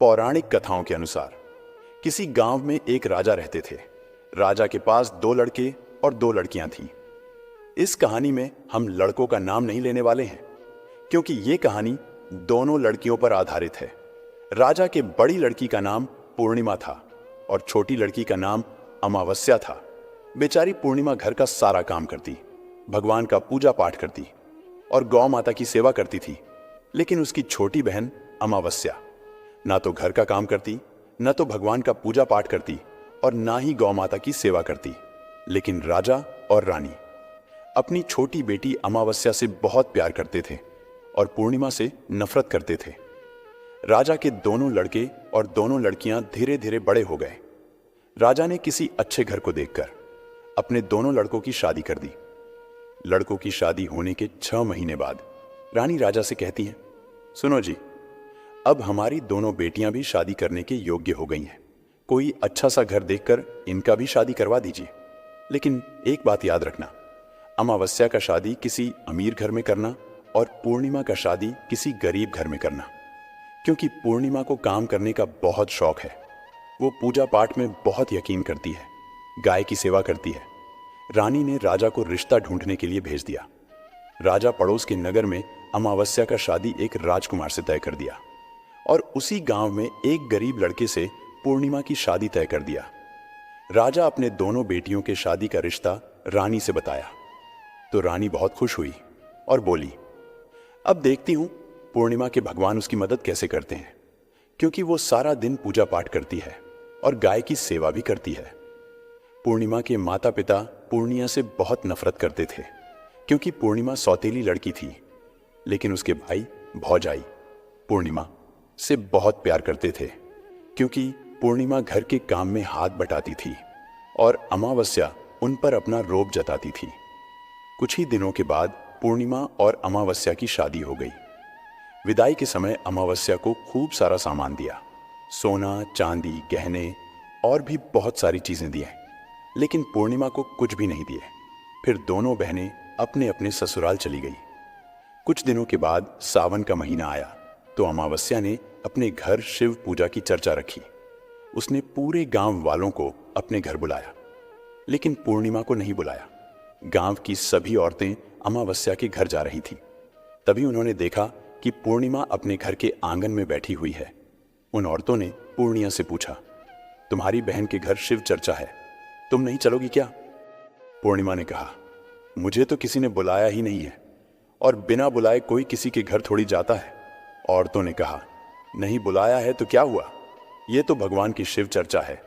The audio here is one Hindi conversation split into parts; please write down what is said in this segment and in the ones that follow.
पौराणिक कथाओं के अनुसार किसी गांव में एक राजा रहते थे। राजा के पास 2 लड़के और 2 लड़कियां थीं। इस कहानी में हम लड़कों का नाम नहीं लेने वाले हैं, क्योंकि ये कहानी दोनों लड़कियों पर आधारित है। राजा के बड़ी लड़की का नाम पूर्णिमा था और छोटी लड़की का नाम अमावस्या था। बेचारी पूर्णिमा घर का सारा काम करती, भगवान का पूजा पाठ करती और गौ माता की सेवा करती थी। लेकिन उसकी छोटी बहन अमावस्या ना तो घर का काम करती, न तो भगवान का पूजा पाठ करती और ना ही गौ माता की सेवा करती। लेकिन राजा और रानी अपनी छोटी बेटी अमावस्या से बहुत प्यार करते थे और पूर्णिमा से नफरत करते थे। राजा के दोनों लड़के और दोनों लड़कियां धीरे धीरे बड़े हो गए। राजा ने किसी अच्छे घर को देखकर अपने दोनों लड़कों की शादी कर दी। लड़कों की शादी होने के 6 महीने बाद रानी राजा से कहती है, सुनो जी, अब हमारी दोनों बेटियां भी शादी करने के योग्य हो गई हैं। कोई अच्छा सा घर देखकर इनका भी शादी करवा दीजिए। लेकिन एक बात याद रखना, अमावस्या का शादी किसी अमीर घर में करना और पूर्णिमा का शादी किसी गरीब घर में करना, क्योंकि पूर्णिमा को काम करने का बहुत शौक है। वो पूजा पाठ में बहुत यकीन करती है, गाय की सेवा करती है। रानी ने राजा को रिश्ता ढूंढने के लिए भेज दिया। राजा पड़ोस के नगर में अमावस्या का शादी एक राजकुमार से तय कर दिया और उसी गांव में एक गरीब लड़के से पूर्णिमा की शादी तय कर दिया। राजा अपने दोनों बेटियों के शादी का रिश्ता रानी से बताया तो रानी बहुत खुश हुई और बोली, अब देखती हूं पूर्णिमा के भगवान उसकी मदद कैसे करते हैं, क्योंकि वो सारा दिन पूजा पाठ करती है और गाय की सेवा भी करती है। पूर्णिमा के माता पिता पूर्णिया से बहुत नफरत करते थे, क्योंकि पूर्णिमा सौतेली लड़की थी। लेकिन उसके भाई भौजाई पूर्णिमा से बहुत प्यार करते थे, क्योंकि पूर्णिमा घर के काम में हाथ बटाती थी और अमावस्या उन पर अपना रोब जताती थी। कुछ ही दिनों के बाद पूर्णिमा और अमावस्या की शादी हो गई। विदाई के समय अमावस्या को खूब सारा सामान दिया, सोना, चांदी, गहने और भी बहुत सारी चीजें दी। लेकिन पूर्णिमा को कुछ भी नहीं दिए। फिर दोनों बहनें अपने अपने ससुराल चली गई। कुछ दिनों के बाद सावन का महीना आया तो अमावस्या ने अपने घर शिव पूजा की चर्चा रखी। उसने पूरे गांव वालों को अपने घर बुलाया, लेकिन पूर्णिमा को नहीं बुलाया। गांव की सभी औरतें अमावस्या के घर जा रही थी। तभी उन्होंने देखा कि पूर्णिमा अपने घर के आंगन में बैठी हुई है। उन औरतों ने पूर्णिया से पूछा, तुम्हारी बहन के घर शिव चर्चा है, तुम नहीं चलोगी क्या? पूर्णिमा ने कहा, मुझे तो किसी ने बुलाया ही नहीं है और बिना बुलाए कोई किसी के घर थोड़ी जाता है। औरतों ने कहा, नहीं बुलाया है तो क्या हुआ, ये तो भगवान की शिव चर्चा है,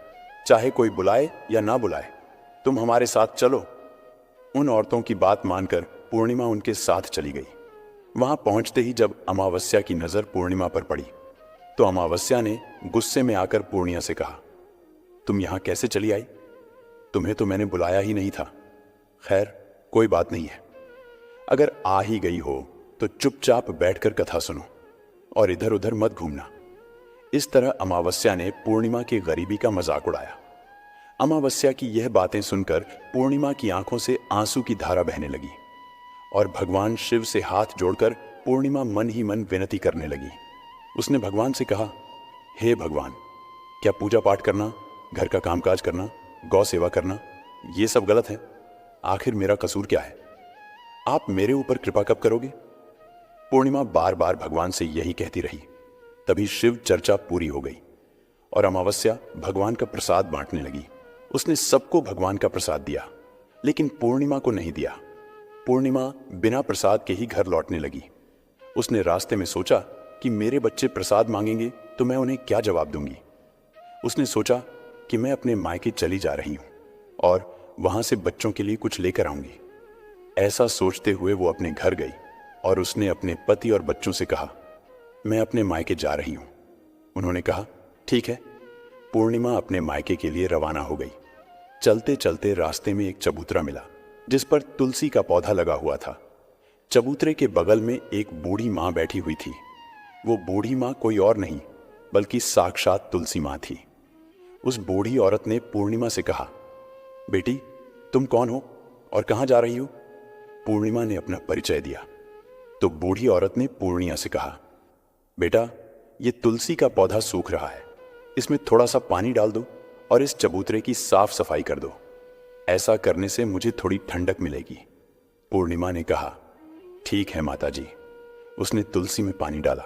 चाहे कोई बुलाए या ना बुलाए, तुम हमारे साथ चलो। उन औरतों की बात मानकर पूर्णिमा उनके साथ चली गई। वहां पहुंचते ही जब अमावस्या की नजर पूर्णिमा पर पड़ी तो अमावस्या ने गुस्से में आकर पूर्णिया से कहा, तुम यहां कैसे चली आई? तुम्हें तो मैंने बुलाया ही नहीं था। खैर कोई बात नहीं है, अगर आ ही गई हो तो चुपचाप बैठकर कथा सुनो और इधर उधर मत घूमना। इस तरह अमावस्या ने पूर्णिमा की गरीबी का मजाक उड़ाया। अमावस्या की यह बातें सुनकर पूर्णिमा की आंखों से आंसू की धारा बहने लगी और भगवान शिव से हाथ जोड़कर पूर्णिमा मन ही मन विनती करने लगी। उसने भगवान से कहा, हे भगवान, क्या पूजा पाठ करना, घर का कामकाज करना, गौ सेवा करना ये सब गलत है? आखिर मेरा कसूर क्या है? आप मेरे ऊपर कृपा कब करोगे? पूर्णिमा बार बार भगवान से यही कहती रही। तभी शिव चर्चा पूरी हो गई और अमावस्या भगवान का प्रसाद बांटने लगी। उसने सबको भगवान का प्रसाद दिया, लेकिन पूर्णिमा को नहीं दिया। पूर्णिमा बिना प्रसाद के ही घर लौटने लगी। उसने रास्ते में सोचा कि मेरे बच्चे प्रसाद मांगेंगे तो मैं उन्हें क्या जवाब दूंगी। उसने सोचा कि मैं अपने मायके चली जा रही हूं और वहां से बच्चों के लिए कुछ लेकर आऊंगी। ऐसा सोचते हुए वो अपने घर गई और उसने अपने पति और बच्चों से कहा, मैं अपने मायके जा रही हूं। उन्होंने कहा, ठीक है। पूर्णिमा अपने मायके के लिए रवाना हो गई। चलते चलते रास्ते में एक चबूतरा मिला जिस पर तुलसी का पौधा लगा हुआ था। चबूतरे के बगल में एक बूढ़ी मां बैठी हुई थी। वो बूढ़ी मां कोई और नहीं बल्कि साक्षात तुलसी मां थी। उस बूढ़ी औरत ने पूर्णिमा से कहा, बेटी तुम कौन हो और कहां जा रही हो? पूर्णिमा ने अपना परिचय दिया तो बूढ़ी औरत ने पूर्णिया से कहा, बेटा ये तुलसी का पौधा सूख रहा है, इसमें थोड़ा सा पानी डाल दो और इस चबूतरे की साफ सफाई कर दो। ऐसा करने से मुझे थोड़ी ठंडक मिलेगी। पूर्णिमा ने कहा, ठीक है माताजी। उसने तुलसी में पानी डाला,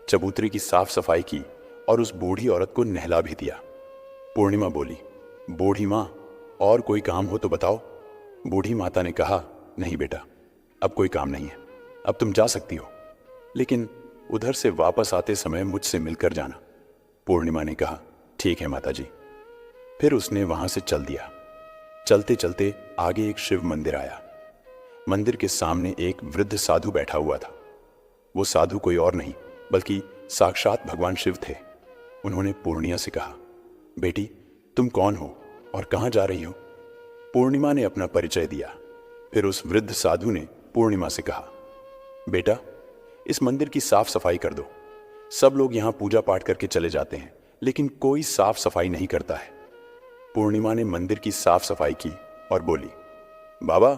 चबूतरे की साफ सफाई की और उस बूढ़ी औरत को नहला भी दिया। पूर्णिमा बोली, बूढ़ी माँ, और कोई काम हो तो बताओ। बूढ़ी माता ने कहा, नहीं बेटा, अब कोई काम नहीं है, अब तुम जा सकती हो, लेकिन उधर से वापस आते समय मुझसे मिलकर जाना। पूर्णिमा ने कहा, ठीक है माताजी। फिर उसने वहां से चल दिया। चलते चलते आगे एक शिव मंदिर आया। मंदिर के सामने एक वृद्ध साधु बैठा हुआ था। वो साधु कोई और नहीं बल्कि साक्षात भगवान शिव थे। उन्होंने पूर्णिया से कहा, बेटी, तुम कौन हो और कहां जा रही हो? पूर्णिमा ने अपना परिचय दिया। फिर उस वृद्ध साधु ने पूर्णिमा से कहा, बेटा, इस मंदिर की साफ सफाई कर दो। सब लोग यहां पूजा पाठ करके चले जाते हैं, लेकिन कोई साफ सफाई नहीं करता है। पूर्णिमा ने मंदिर की साफ सफाई की और बोली, बाबा,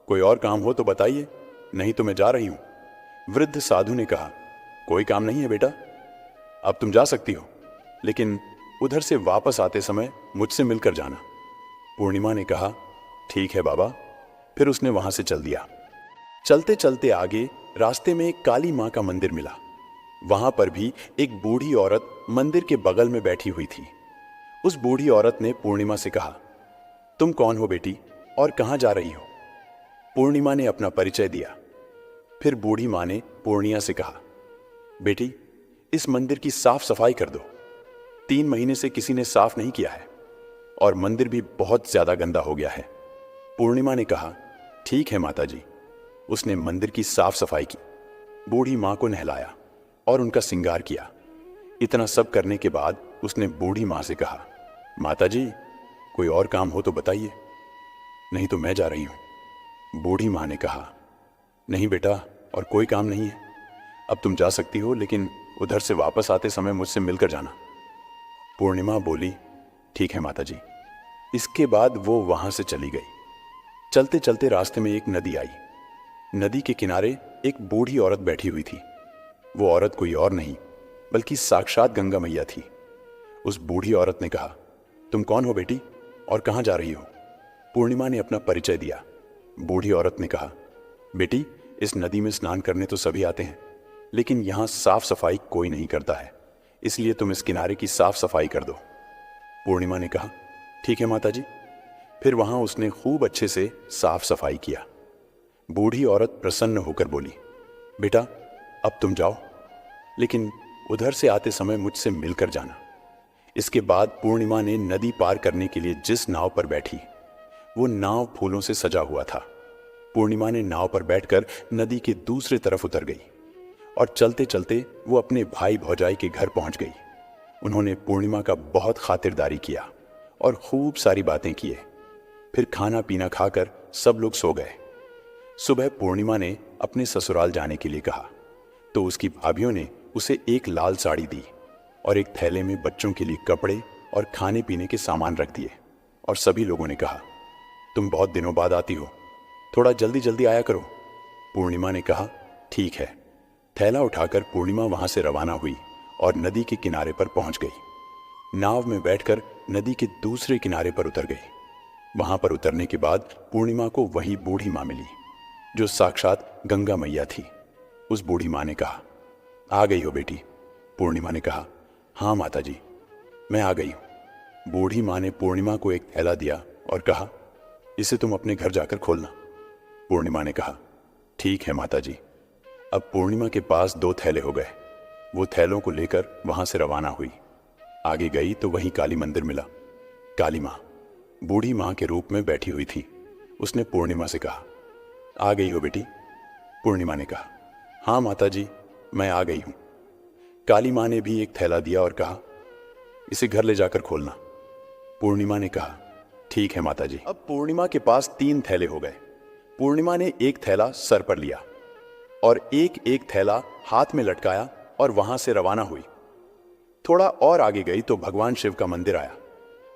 कोई और काम हो तो बताइए, नहीं तो मैं जा रही हूं। वृद्ध साधु ने कहा, कोई काम नहीं है बेटा, अब तुम जा सकती हो, लेकिन उधर से वापस आते समय मुझसे मिलकर जाना। पूर्णिमा ने कहा, ठीक है बाबा। फिर उसने वहां से चल दिया। चलते चलते आगे रास्ते में एक काली मां का मंदिर मिला। वहां पर भी एक बूढ़ी औरत मंदिर के बगल में बैठी हुई थी। उस बूढ़ी औरत ने पूर्णिमा से कहा, तुम कौन हो बेटी और कहां जा रही हो? पूर्णिमा ने अपना परिचय दिया। फिर बूढ़ी मां ने पूर्णिया से कहा, बेटी, इस मंदिर की साफ सफाई कर दो। 3 महीने से किसी ने साफ नहीं किया है और मंदिर भी बहुत ज्यादा गंदा हो गया है। पूर्णिमा ने कहा, ठीक है माताजी। उसने मंदिर की साफ सफाई की, बूढ़ी मां को नहलाया और उनका श्रृंगार किया। इतना सब करने के बाद उसने बूढ़ी मां से कहा, माताजी, कोई और काम हो तो बताइए, नहीं तो मैं जा रही हूं। बूढ़ी मां ने कहा, नहीं बेटा, और कोई काम नहीं है, अब तुम जा सकती हो, लेकिन उधर से वापस आते समय मुझसे मिलकर जाना। पूर्णिमा बोली, ठीक है माताजी। इसके बाद वो वहां से चली गई। चलते चलते रास्ते में एक नदी आई। नदी के किनारे एक बूढ़ी औरत बैठी हुई थी। वो औरत कोई और नहीं बल्कि साक्षात गंगा मैया थी। उस बूढ़ी औरत ने कहा, तुम कौन हो बेटी और कहां जा रही हो? पूर्णिमा ने अपना परिचय दिया। बूढ़ी औरत ने कहा, बेटी, इस नदी में स्नान करने तो सभी आते हैं, लेकिन यहां साफ सफाई कोई नहीं करता है, इसलिए तुम इस किनारे की साफ सफाई कर दो। पूर्णिमा ने कहा, ठीक है माताजी। फिर वहां उसने खूब अच्छे से साफ सफाई किया। बूढ़ी औरत प्रसन्न होकर बोली, बेटा, अब तुम जाओ, लेकिन उधर से आते समय मुझसे मिलकर जाना। इसके बाद पूर्णिमा ने नदी पार करने के लिए जिस नाव पर बैठी, वो नाव फूलों से सजा हुआ था। पूर्णिमा ने नाव पर बैठकर नदी के दूसरे तरफ उतर गई और चलते चलते वो अपने भाई भौजाई के घर पहुंच गई। उन्होंने पूर्णिमा का बहुत खातिरदारी किया और खूब सारी बातें किए। फिर खाना पीना खाकर सब लोग सो गए। सुबह पूर्णिमा ने अपने ससुराल जाने के लिए कहा तो उसकी भाभियों ने उसे एक लाल साड़ी दी और एक थैले में बच्चों के लिए कपड़े और खाने पीने के सामान रख दिए। और सभी लोगों ने कहा, तुम बहुत दिनों बाद आती हो, थोड़ा जल्दी जल्दी आया करो। पूर्णिमा ने कहा, ठीक है। थैला उठाकर पूर्णिमा वहां से रवाना हुई और नदी के किनारे पर पहुंच गई। नाव में बैठकर नदी के दूसरे किनारे पर उतर गई। वहां पर उतरने के बाद पूर्णिमा को वही बूढ़ी मां मिली जो साक्षात गंगा मैया थी। उस बूढ़ी मां ने कहा, आ गई हो बेटी? पूर्णिमा ने कहा, हाँ माताजी, मैं आ गई हूं। बूढ़ी मां ने पूर्णिमा को एक थैला दिया और कहा, इसे तुम अपने घर जाकर खोलना। पूर्णिमा ने कहा, ठीक है माताजी। अब पूर्णिमा के पास 2 थैले हो गए। वो थैलों को लेकर वहां से रवाना हुई। आगे गई तो वहीं काली मंदिर मिला। काली मां बूढ़ी मां के रूप में बैठी हुई थी। उसने पूर्णिमा से कहा, आ गई हो बेटी? पूर्णिमा ने कहा, हाँ माताजी, मैं आ गई हूं। काली मां ने भी एक थैला दिया और कहा, इसे घर ले जाकर खोलना। पूर्णिमा ने कहा, ठीक है माताजी। अब पूर्णिमा के पास 3 थैले हो गए। पूर्णिमा ने एक थैला सर पर लिया और एक एक थैला हाथ में लटकाया और वहां से रवाना हुई। थोड़ा और आगे गई तो भगवान शिव का मंदिर आया।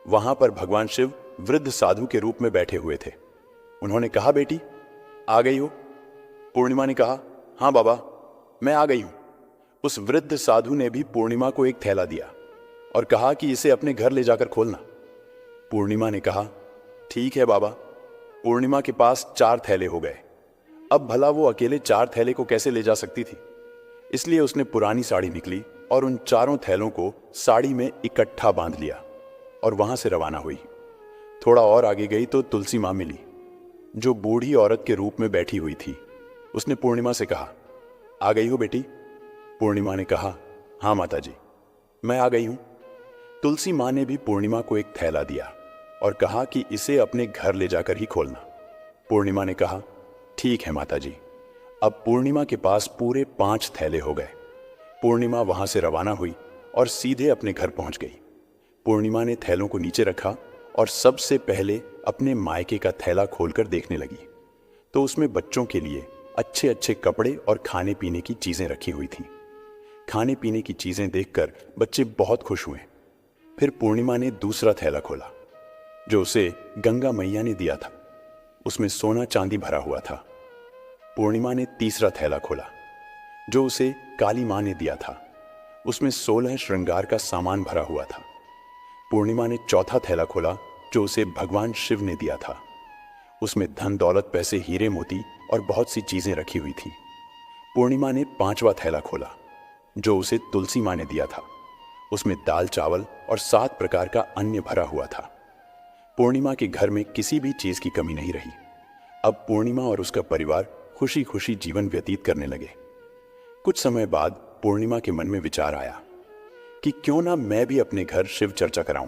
वहां पर भगवान शिव वृद्ध साधु के रूप में बैठे हुए थे। उन्होंने कहा, बेटी, आ गई हो? पूर्णिमा ने कहा, हाँ बाबा, मैं आ गई हूं। उस वृद्ध साधु ने भी पूर्णिमा को एक थैला दिया और कहा कि इसे अपने घर ले जाकर खोलना। पूर्णिमा ने कहा, ठीक है बाबा। पूर्णिमा के पास 4 थैले हो गए। अब भला वो अकेले 4 थैले को कैसे ले जा सकती थी? इसलिए उसने पुरानी साड़ी निकली और उन 4 थैलों को साड़ी में इकट्ठा बांध लिया और वहां से रवाना हुई। थोड़ा और आगे गई तो तुलसी मां मिली, जो बूढ़ी औरत के रूप में बैठी हुई थी। उसने पूर्णिमा से कहा, आ गई हो बेटी? पूर्णिमा ने कहा, हाँ माता जी, मैं आ गई हूं। तुलसी मां ने भी पूर्णिमा को एक थैला दिया और कहा कि इसे अपने घर ले जाकर ही खोलना। पूर्णिमा ने कहा, ठीक है माता जी। अब पूर्णिमा के पास पूरे 5 थैले हो गए। पूर्णिमा वहां से रवाना हुई और सीधे अपने घर पहुंच गई। पूर्णिमा ने थैलों को नीचे रखा और सबसे पहले अपने मायके का थैला खोलकर देखने लगी तो उसमें बच्चों के लिए अच्छे अच्छे कपड़े और खाने पीने की चीजें रखी हुई थी। खाने पीने की चीजें देखकर बच्चे बहुत खुश हुए। फिर पूर्णिमा ने दूसरा थैला खोला जो उसे गंगा मैया ने दिया था। उसमें सोना चांदी भरा हुआ था। पूर्णिमा ने तीसरा थैला खोला जो उसे काली मां ने दिया था। उसमें 16 श्रृंगार का सामान भरा हुआ था। पूर्णिमा ने चौथा थैला खोला जो उसे भगवान शिव ने दिया था। उसमें धन दौलत, पैसे, हीरे मोती और बहुत सी चीजें रखी हुई थी। पूर्णिमा ने 5वां थैला खोला जो उसे तुलसी मां ने दिया था। उसमें दाल, चावल और 7 प्रकार का अन्न भरा हुआ था। पूर्णिमा के घर में किसी भी चीज की कमी नहीं रही। अब पूर्णिमा और उसका परिवार खुशी खुशी जीवन व्यतीत करने लगे। कुछ समय बाद पूर्णिमा के मन में विचार आया कि क्यों ना मैं भी अपने घर शिव चर्चा कराऊं।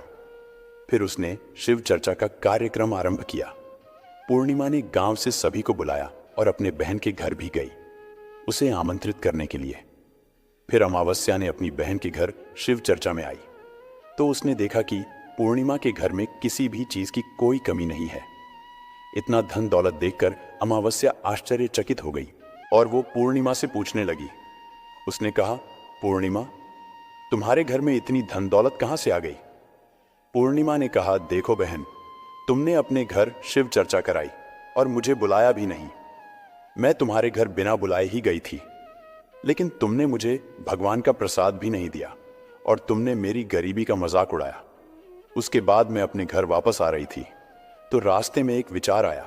फिर उसने शिव चर्चा का कार्यक्रम आरंभ किया। पूर्णिमा ने गांव से सभी को बुलाया और अपने बहन के घर भी गई उसे आमंत्रित करने के लिए। फिर अमावस्या ने अपनी बहन के घर शिव चर्चा में आई तो उसने देखा कि पूर्णिमा के घर में किसी भी चीज की कोई कमी नहीं है। इतना धन दौलत देखकर अमावस्या आश्चर्यचकित हो गई और वो पूर्णिमा से पूछने लगी। उसने कहा, पूर्णिमा, तुम्हारे घर में इतनी धन दौलत कहां से आ गई? पूर्णिमा ने कहा, देखो बहन, तुमने अपने घर शिव चर्चा कराई और मुझे बुलाया भी नहीं। मैं तुम्हारे घर बिना बुलाए ही गई थी, लेकिन तुमने मुझे भगवान का प्रसाद भी नहीं दिया और तुमने मेरी गरीबी का मजाक उड़ाया। उसके बाद मैं अपने घर वापस आ रही थी तो रास्ते में एक विचार आया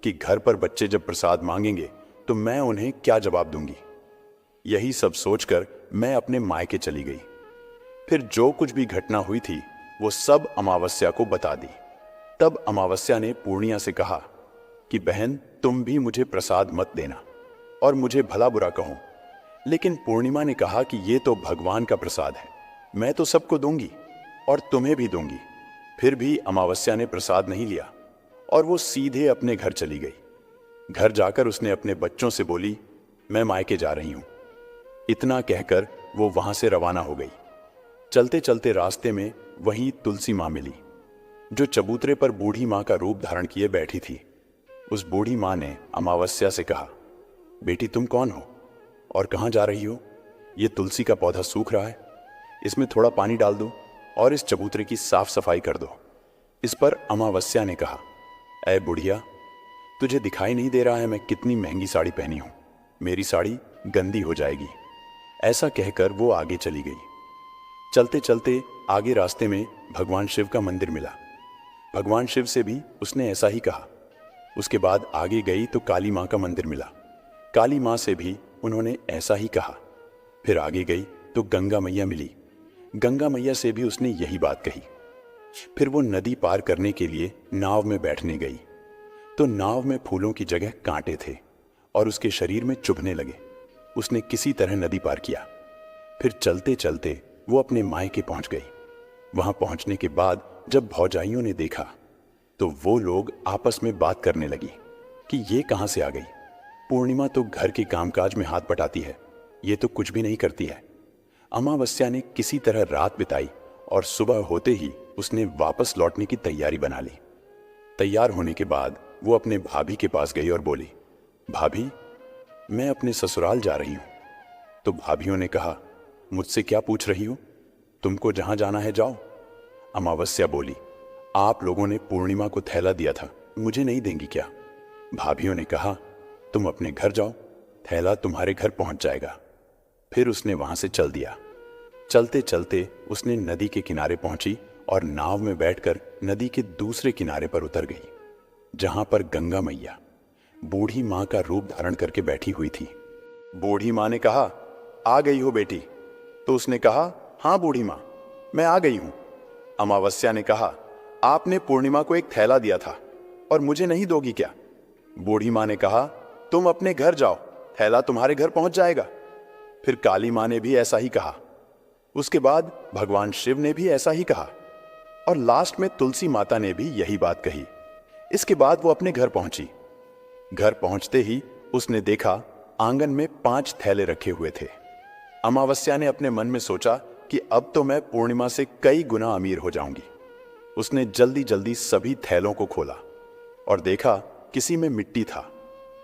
कि घर पर बच्चे जब प्रसाद मांगेंगे तो मैं उन्हें क्या जवाब दूंगी। यही सब सोचकर मैं अपने मायके चली गई। फिर जो कुछ भी घटना हुई थी वो सब अमावस्या को बता दी। तब अमावस्या ने पूर्णिया से कहा कि बहन, तुम भी मुझे प्रसाद मत देना और मुझे भला बुरा कहो। लेकिन पूर्णिमा ने कहा कि ये तो भगवान का प्रसाद है, मैं तो सबको दूंगी और तुम्हें भी दूंगी। फिर भी अमावस्या ने प्रसाद नहीं लिया और वो सीधे अपने घर चली गई। घर जाकर उसने अपने बच्चों से बोली, मैं मायके जा रही हूं। इतना कहकर वो वहां से रवाना हो गई। चलते चलते रास्ते में वहीं तुलसी मां मिली, जो चबूतरे पर बूढ़ी मां का रूप धारण किए बैठी थी। उस बूढ़ी मां ने अमावस्या से कहा, बेटी, तुम कौन हो और कहां जा रही हो? ये तुलसी का पौधा सूख रहा है, इसमें थोड़ा पानी डाल दो और इस चबूतरे की साफ सफाई कर दो। इस पर अमावस्या ने कहा, ऐ बुढ़िया, तुझे दिखाई नहीं दे रहा है मैं कितनी महंगी साड़ी पहनी हूं? मेरी साड़ी गंदी हो जाएगी। ऐसा कहकर वो आगे चली गई। चलते चलते आगे रास्ते में भगवान शिव का मंदिर मिला। भगवान शिव से भी उसने ऐसा ही कहा। उसके बाद आगे गई तो काली मां का मंदिर मिला। काली मां से भी उन्होंने ऐसा ही कहा। फिर आगे गई तो गंगा मैया मिली। गंगा मैया से भी उसने यही बात कही। फिर वो नदी पार करने के लिए नाव में बैठने गई तो नाव में फूलों की जगह कांटे थे और उसके शरीर में चुभने लगे। उसने किसी तरह नदी पार किया। फिर चलते चलते वो अपने मायके पहुंच गई। वहां पहुंचने के बाद जब भौजाइयों ने देखा तो वो लोग आपस में बात करने लगी कि ये कहां से आ गई। पूर्णिमा तो घर के कामकाज में हाथ बटाती है, ये तो कुछ भी नहीं करती है। अमावस्या ने किसी तरह रात बिताई और सुबह होते ही उसने वापस लौटने की तैयारी बना ली। तैयार होने के बाद वो अपने भाभी के पास गई और बोली, भाभी, मैं अपने ससुराल जा रही हूं। तो भाभियों ने कहा, मुझसे क्या पूछ रही हो? तुमको जहां जाना है जाओ। अमावस्या बोली, आप लोगों ने पूर्णिमा को थैला दिया था, मुझे नहीं देंगी क्या? भाभियों ने कहा, तुम अपने घर जाओ, थैला तुम्हारे घर पहुंच जाएगा। फिर उसने वहां से चल दिया। चलते चलते उसने नदी के किनारे पहुंची और नाव में बैठकर नदी के दूसरे किनारे पर उतर गई, जहां पर गंगा मैया बूढ़ी मां का रूप धारण करके बैठी हुई थी। बूढ़ी मां ने कहा, आ गई हो बेटी? तो उसने कहा, हाँ बूढ़ी मां, मैं आ गई हूं। अमावस्या ने कहा, आपने पूर्णिमा को एक थैला दिया था और मुझे नहीं दोगी क्या? बूढ़ी मां ने कहा, तुम अपने घर जाओ, थैला तुम्हारे घर पहुंच जाएगा। फिर काली मां ने भी ऐसा ही कहा। उसके बाद भगवान शिव ने भी ऐसा ही कहा और लास्ट में तुलसी माता ने भी यही बात कही। इसके बाद वो अपने घर पहुंची। घर पहुंचते ही उसने देखा आंगन में 5 थैले रखे हुए थे। अमावस्या ने अपने मन में सोचा कि अब तो मैं पूर्णिमा से कई गुना अमीर हो जाऊंगी। उसने जल्दी जल्दी सभी थैलों को खोला और देखा किसी में मिट्टी था,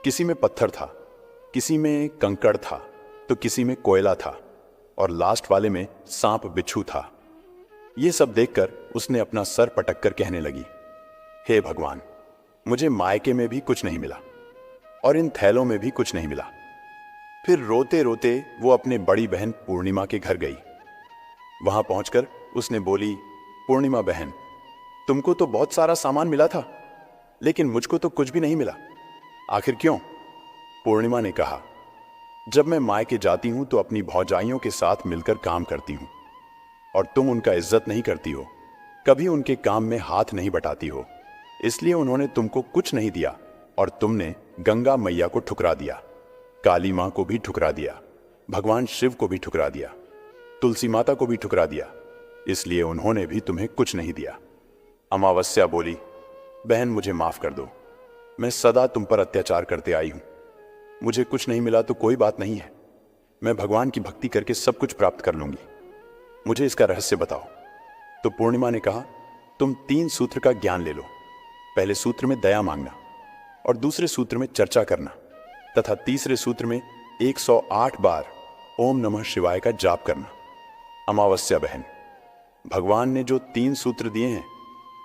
किसी में पत्थर था, किसी में कंकड़ था, तो किसी में कोयला था और लास्ट वाले में सांप बिच्छू था। ये सब देखकर उसने अपना सर पटक कर कहने लगी, हे भगवान, मुझे मायके में भी कुछ नहीं मिला और इन थैलों में भी कुछ नहीं मिला। फिर रोते रोते वो अपने बड़ी बहन पूर्णिमा के घर गई। वहां पहुंचकर उसने बोली, पूर्णिमा बहन, तुमको तो बहुत सारा सामान मिला था, लेकिन मुझको तो कुछ भी नहीं मिला। आखिर क्यों? पूर्णिमा ने कहा, जब मैं मायके जाती हूं तो अपनी भौजाइयों के साथ मिलकर काम करती हूं और तुम उनका इज्जत नहीं करती हो, कभी उनके काम में हाथ नहीं बटाती हो, इसलिए उन्होंने तुमको कुछ नहीं दिया और तुमने गंगा मैया को ठुकरा दिया, काली मां को भी ठुकरा दिया, भगवान शिव को भी ठुकरा दिया, तुलसी माता को भी ठुकरा दिया, इसलिए उन्होंने भी तुम्हें कुछ नहीं दिया। अमावस्या बोली, बहन मुझे माफ कर दो, मैं सदा तुम पर अत्याचार करते आई हूं। मुझे कुछ नहीं मिला तो कोई बात नहीं है, मैं भगवान की भक्ति करके सब कुछ प्राप्त कर लूंगी। मुझे इसका रहस्य बताओ। तो पूर्णिमा ने कहा, तुम 3 सूत्र का ज्ञान ले लो। पहले सूत्र में दया मांगना और दूसरे सूत्र में चर्चा करना तथा तीसरे सूत्र में 108 बार ओम नमः शिवाय का जाप करना। अमावस्या बहन, भगवान ने जो 3 सूत्र दिए हैं,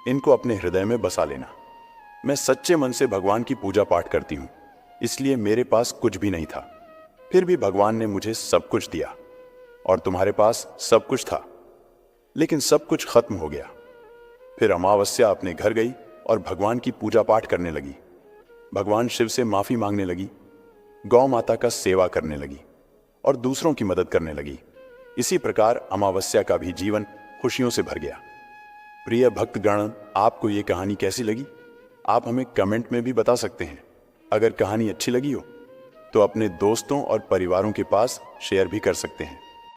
इनको अपने हृदय में बसा लेना। मैं सच्चे मन से भगवान की पूजा पाठ करती हूं, इसलिए मेरे पास कुछ भी नहीं था, फिर भी भगवान ने मुझे सब कुछ दिया और तुम्हारे पास सब कुछ था, लेकिन सब कुछ खत्म हो गया। फिर अमावस्या अपने घर गई और भगवान की पूजा पाठ करने लगी, भगवान शिव से माफी मांगने लगी, गौ माता का सेवा करने लगी और दूसरों की मदद करने लगी। इसी प्रकार अमावस्या का भी जीवन खुशियों से भर गया। प्रिय भक्तगण, आपको ये कहानी कैसी लगी? आप हमें कमेंट में भी बता सकते हैं। अगर कहानी अच्छी लगी हो तो अपने दोस्तों और परिवारों के पास शेयर भी कर सकते हैं।